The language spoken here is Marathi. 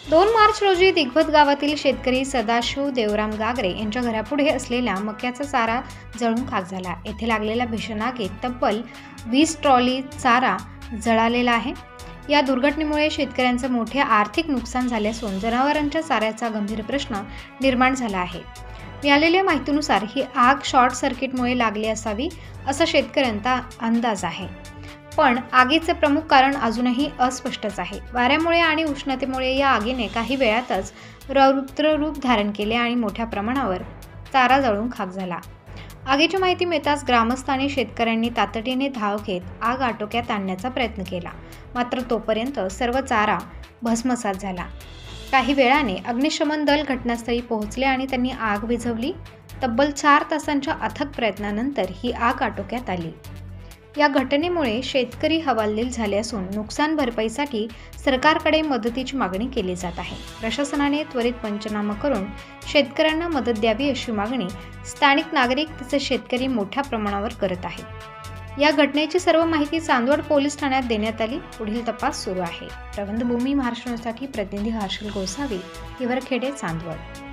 2 मार्च रोजी दिग्वत गावातील शेतकरी सदाशिव देवराम गागरे यांच्या घरापुढे असलेल्या मक्याचा चारा जळून खाक झाला। येथे लागलेल्या भीषण आगीत तब्बल 20 ट्रॉली चारा जळालेला आहे। या दुर्घटनेमुळे शेतकऱ्यांचे मोठे आर्थिक नुकसान झाले असून जनावरांच्या चाऱ्याचा गंभीर प्रश्न निर्माण झाला आहे। मिळालेल्या माहितीनुसार ही आग शॉर्ट सर्किटमुळे लागली असावी असा शेतकऱ्यांचा अंदाज आहे। पण आगीचे प्रमुख कारण अजूनही अस्पष्टच आहे। वाऱ्यामुळे आणि उष्णतेमुळे या आगीने काही वेळातच रौद्र रूप धारण केले आणि मोठ्या प्रमाणावर चारा जळून खाक झाला। आगीची माहिती मिळताच ग्रामस्थ आणि शेतकऱ्यांनी तातडीने धाव घेत आग आटोक्यात आणण्याचा प्रयत्न केला, मात्र तोपर्यंत सर्व चारा भस्मसात झाला। काही वेळाने अग्निशमन दल घटनास्थळी पोहोचले आणि त्यांनी आग विझवली। तब्बल 4 तासांच्या अथक प्रयत्नानंतर ही आग आटोक्यात आली। या घटनेमुळे शेतकरी हवालदिल झाले असून नुकसान भरपाईसाठी सरकारकडे मदतीची मागणी केली जात आहे। प्रशासनाने त्वरित पंचनामा करून शेतकऱ्यांना मदत द्यावी अशी मागणी स्थानिक नागरिक तसेच शेतकरी मोठ्या प्रमाणावर करत आहेत। या घटनेची सर्व माहिती चांदवड पोलीस ठाण्यात देण्यात आली। पुढील तपास सुरू आहे। प्रबंधभूमी महाराष्ट्रासाठी प्रतिनिधी हर्षल गोसावी, हिवरखेडे, चांदवड।